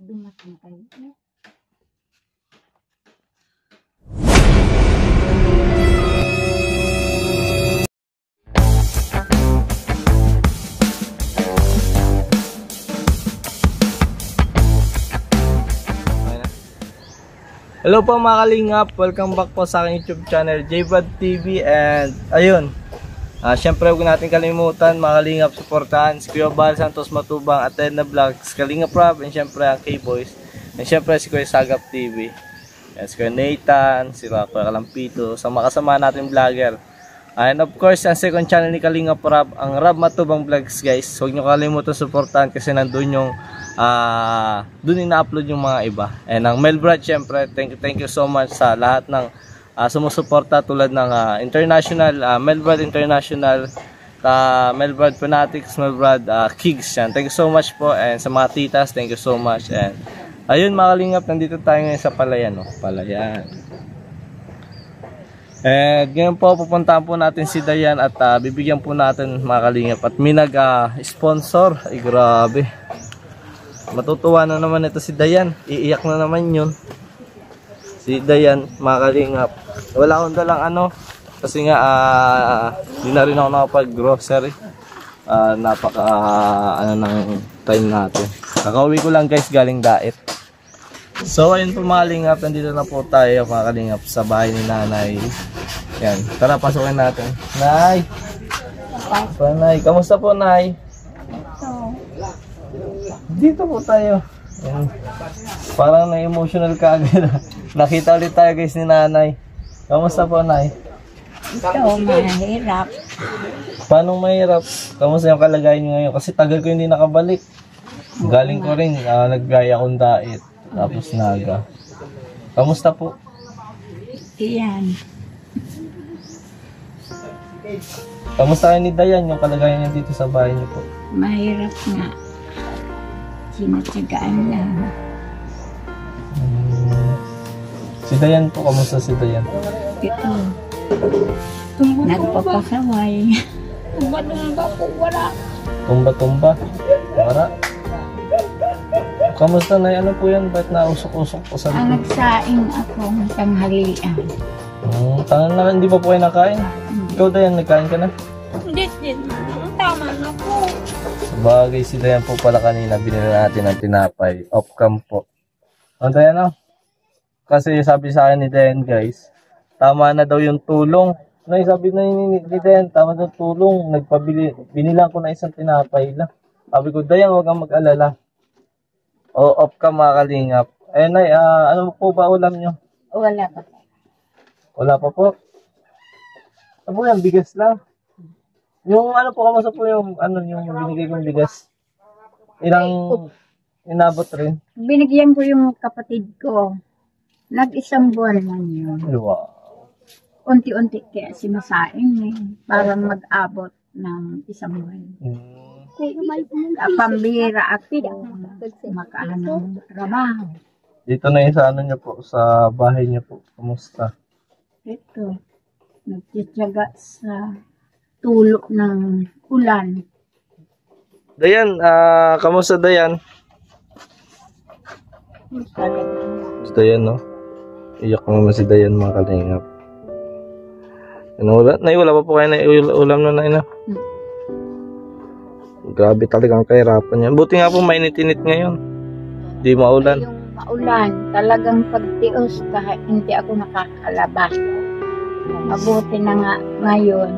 dumating kayo. Hello po mga kalingap, welcome back po sa aking YouTube channel JVlog TV. And ayun, syempre huwag natin kalimutan mga kalingap, supportahan si Kuya Bal Santos Matubang, Atena Vlogs, Kalingap Rob, and syempre ang K-Boys, and syempre si Kuya Sagap TV, and si Kuya Nathan, si Kuya Kalampito, sa makasama natin vlogger. And of course, ang second channel ni Kalingap Rob, ang Rob Matubang Vlogs guys. Huwag nyo kalimutan supportahan kasi nandun yung doon ina-upload yung mga iba. And ang Melbrad syempre, thank you so much sa lahat ng sumusuporta tulad ng International, Melbrad International, Melbrad Fanatics, Melbrad Kigs yan. Thank you so much po. And sa mga titas, thank you so much. And ayun mga kalingap, nandito tayo ngayon sa Palayan, Palayan. And ngayon po pupuntahan po natin si Dayan at bibigyan po natin mga kalingap. At may nag-sponsor. Ay grabe, matutuwa na naman ito si Dayan. Iiyak na naman yun si Dayan mga kalingap. Wala akong dalang kasi nga di na rin ako nakapag-grocery. Napaka ng time natin. Kakauwi ko lang guys galing Daet. So ayun po mga kalingap, nandito na po tayo mga kalingap sa bahay ni nanay. Yan, tara pasukin natin. Nay! Nay, kamusta po nay? Dito po tayo. Yan. Parang na-emotional ka agad. Nakita ulit tayo guys ni nanay. Kamusta po nay? Ito, mahirap. Paano mahirap? Kamusta yung kalagayan nyo ngayon? Kasi tagal ko hindi nakabalik. Galing ko rin, naggaya akong Daet. Tapos Naga. Kamusta po? Iyan. Kamusta kayo ni Dayan yung kalagayan niya dito sa bahay niyo po? Mahirap nga. Sinatsagaan lang. Si Dayan po, kamusta si Dayan? Ito. Nagpapasaway. Tumba-tumba po, wala. Tumba-tumba? Wala. Kamusta na ano po yan? Ba't nausok-usok po sa Ang nagsaing akong tanghalian. Tangan na, hindi pa po kayo nakain? Ikaw Dayan, nagkain ka na? Hindi. Tama na po. Sabagay si Dayan po pala kanina, binili natin ng tinapay. Off-cam po. Ang Dayan kasi sabi sa akin ni Dayan guys, tama na daw yung tulong. Sabi na ni Dayan, tama na yung tulong. Binilang ko na isang tinapay lang. Sabi ko, Dayan, huwag kang mag-alala. Off-cam mga kalingap. Eh nay, ano po ba ulam nyo? Wala pa. Wala pa po. Ano po yan, bigas lang. Yung po, kamusta po yung binigay kong bigas? Ilang inabot rin? Binigyan ko yung kapatid ko. Nag-isang buwan lang yun. Wow. Unti-unti kaya sinasaing para mag-abot ng isang buwan. Pambira ako makaanong trabaho. Dito na yung sa nyo po, sa bahay nyo po. Kamusta? Ito, nagtitiyaga sa tulo ng ulan. Dayan, kamusta Dayan? Si Dayan, no? Iyak naman si Dayan mga kalingap. Wala pa po kayo na ulam na Grabe talagang kahirapan niya. Buti nga po mainit-init ngayon. Di maulan. Yung maulan, talagang pagtios kahit hindi ako nakakalabas. Mabuti na nga ngayon.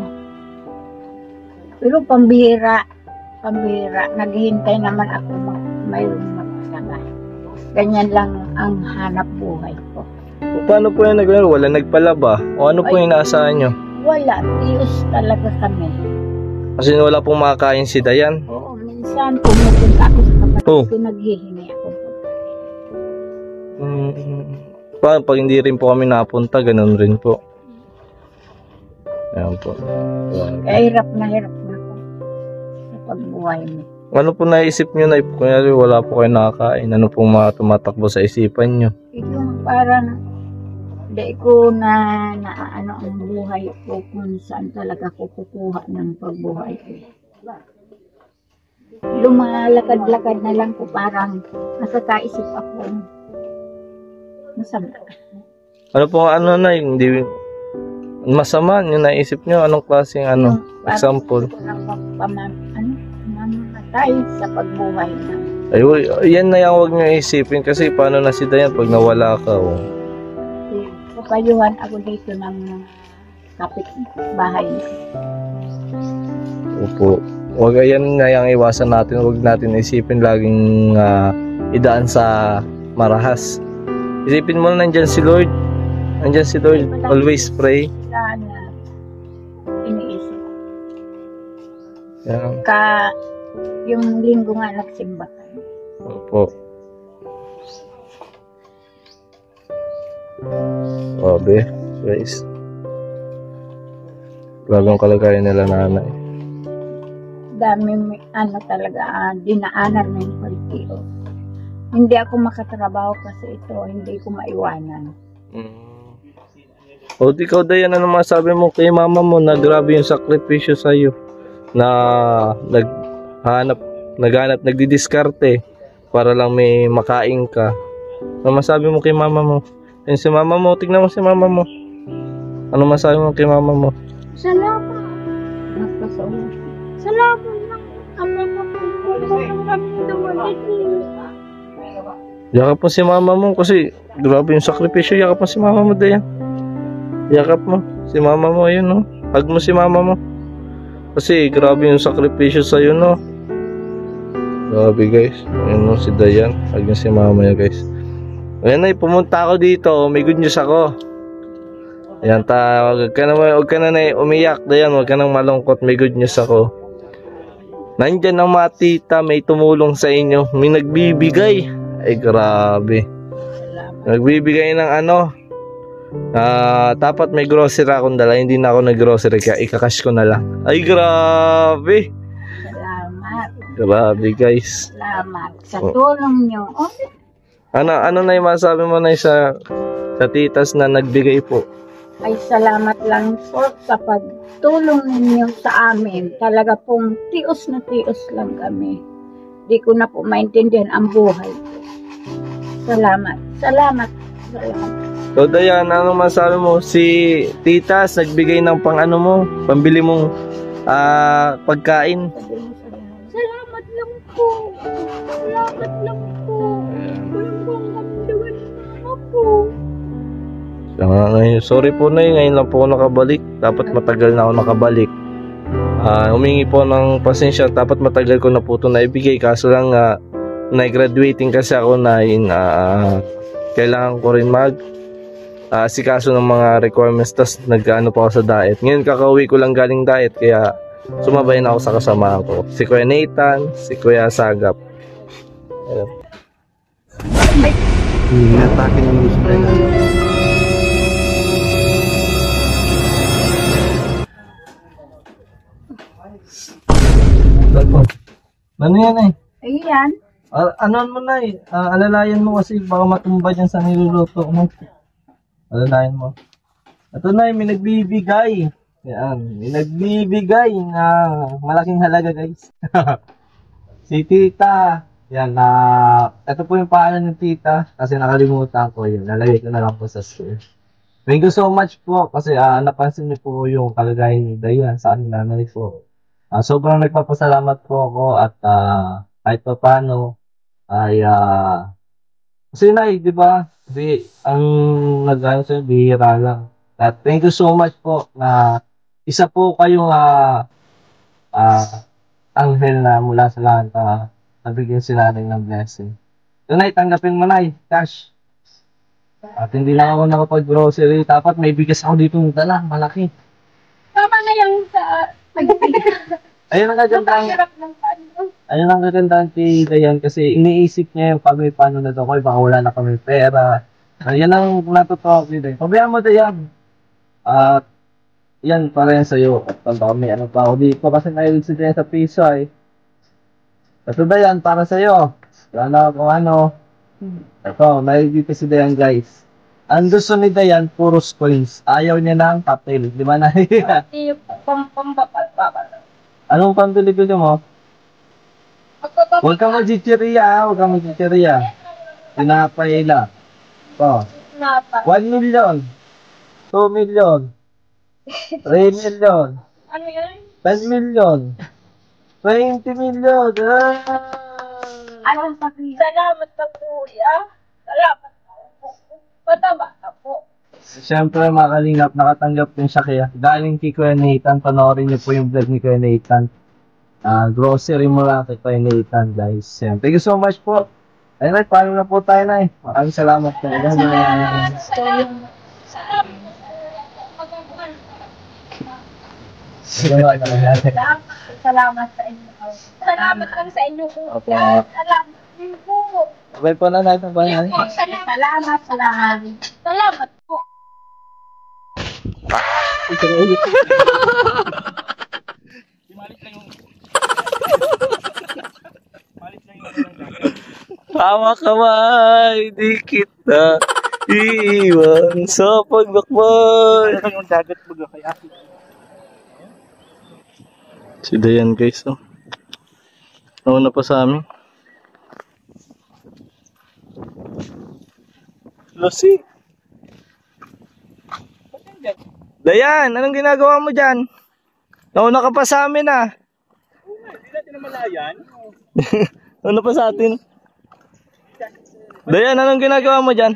Pero pambihira. Naghihintay naman ako mayroong magsama. Ganyan lang ang hanap buhay ko. Paano po yan wala nagpalaba? O ano po yung inaasahan nyo? Wala, tios talaga kami. Kasi wala pong makakain si Dayan. Oo, minsan pumupunta ako sa kapatid ko, naghihingi ako. Pag hindi rin po kami napunta, ganun rin po. Ayan po. Hirap na ako sa pagbuhay mo. Ano po naisip nyo na kunyari wala po kayo nakakain? Ano pong mga tumatakbo sa isipan nyo? Yung parang hindi ko na ano ang buhay ko kung saan talaga ko kukuha ng pagbuhay ko. lumalakad-lakad na lang po, parang nakakaisip ako. Masama. Ano po ano na hindi masama yung naisip nyo? Anong klaseng ano? Example. Mamamatay sa pagbuhay na. Ay, yan na yung huwag nyo isipin kasi paano na si Dayan pag nawala ka. Oh. Kapayuhan ako dito ng kapitbahay. Opo. Huwag yan na yung iwasan natin. Huwag natin isipin laging idaan sa marahas. Isipin mo na nandyan si Lord. Nandyan si Lord. Always pray. Sana iniisip. Yan. Yung linggo nga nagsimba kayo. Opo. Grabe, guys. Bagong kalagayan nila nanay. Dami talaga dinaanan ng politiko. Hindi ako makatrabaho kasi ito, hindi ko maiwanan. O ikaw Dayan, ano masabi mo kay mama mo na grabe yung sakripisyo sa'yo na naghanap, nagdidiskarte para lang may makain ka. Ano masabi mo kay mama mo? Yan si mama mo, tignan mo si mama mo. Ano masabi mo kay mama mo? Salamat. Salamat lang. Ama mo po. Yakap mo si mama mo kasi grabe yung sakripisyo. Yakap mo si mama mo Dayan. Yakap mo si mama mo, ayun no. Hug mo si mama mo. Kasi grabe yung sakripisyo sa'yo no. Grabe guys. Ayun no si Dayan. Hug niya si mama niya guys. Ayan ay, pumunta ako dito. May good news ako. Ayan huwag ka na umiyak Dayan. Huwag ka nang malungkot. May good news ako. Nandyan ang mga tita. May tumulong sa inyo. May nagbibigay. Ay grabe. Nagbibigay ng ano. Dapat may grocery akong dala. Hindi na ako nag-grocery kaya ikakash ko na lang. Ay grabe. Salamat. Grabe guys. Salamat sa tulong nyo. Ano na yung masabi mo na sa titas na nagbigay po? Ay salamat lang po sa pagtulong ninyo sa amin. Talaga pong tios na tios lang kami. Di ko na po maintindihan ang buhay ko. Salamat. Salamat. Salamat. So Dayan, ano masabi mo? Si titas nagbigay ng pang-ano mo, pambili mong pagkain. Salamat lang po. Salamat lang po. Walang pang kamdagan ako. Sorry po na ngayon lang po ako nakabalik. Dapat matagal na ako nakabalik. Humingi po ng pasensya. Dapat matagal ko na po ito naibigay. Kaso lang na-graduating kasi ako na kailangan ko rin sikaso ng mga requirements. Tas nag-ano pa ako sa diet. Ngayon kakauwi ko lang galing diet. Kaya sumabay na ako sa kasama ko. Si Kuya Nathan, si Kuya Sagap. Ayan. Atake ng gusto na. Ano yan eh? Ayan. Ano mo na eh? Alalayan mo kasi baka matumba dyan sa niluluto mo. Alalayan mo. Ito na may nagbibigay. Yan. May nagbibigay na malaking halaga guys. Si Tita. Yan. Ito po yung pangalan ng Tita. Kasi nakalimutan ko yun. Nalagay ko na lang po sa screen. Thank you so much po. Kasi napansin niyo po yung kalagayan ni Dayan sa kanila na po. Sobrang nagpapasalamat po ako at kahit pa paano ay kasi di ba? Ang nag-ano sa'yo, bihira lang. At thank you so much po na isa po kayong anghel na mula sa langit nabigyan sila ng blessing. So, Nay, tanggapin mo, Nay, cash. At hindi lang ako nakapag-grocery. Dapat may bigas ako dito ng dala, malaki. Tama na yung sa Ayun ang kagandahan. Ayun ang kagandahan kay Dayan kasi iniisip niya yung kami paano na daw ko, baka wala na kami pera. Yan ang natutuwa ko Dayan. Pabayaan mo Dayan. At yan para yan sa'yo. At kami ano pa ako dito kasi nahilig si Dayan sa piso ay. Ito Dayan para sa'yo. Ano kung ano. Ito, nahilig dito si Dayan guys. Ang gusto ni Dayan, puros coins. Ayaw niya ng papel. Di ba na? pambapal. Anong pambili ko mo? Huwag kang magchichiriya, ha? Huwag kang magchichiriya. Pinapahila. Oh. 1 million. 2 million. 3 million. Ano yun? 10 million. 20 million. Ah! Salamat na po, ya. Salamat po. Pataba na po. Siyempre mga kalingap, nakatanggap din siya kaya galing kay Kuya Nathan. Panoorin niyo po yung vlog ni Kuya Nathan. Grocery mula kay Kuya Nathan, guys. Thank you so much po. Ayun, paano na po tayo na eh. Maraming salamat po. Salamat sa inyo. Salamat lang sa inyo po. Opo. Salamat din po. Abay po na natin ba na? Salamat, salamat. Salamat po. Hawak kamay, di kita iiwan sa pagbakbay. Ano yung dagat baga kaya? Si Dayan guys, oh. Nauna pa sa amin. Lucy. Dayan, anong ginagawa mo dyan? Nauna ka pa sa amin ah. Hindi natin na malayan. Nauna pa sa atin. Dayan, anong ginagawa mo dyan?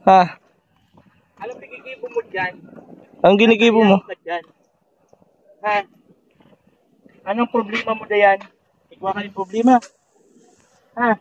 Ha? Alam pikikibo mo dyan. Ang ginigibo mo? Ha? Anong problema mo Dayan? Ikaw ka ng problema. Ha?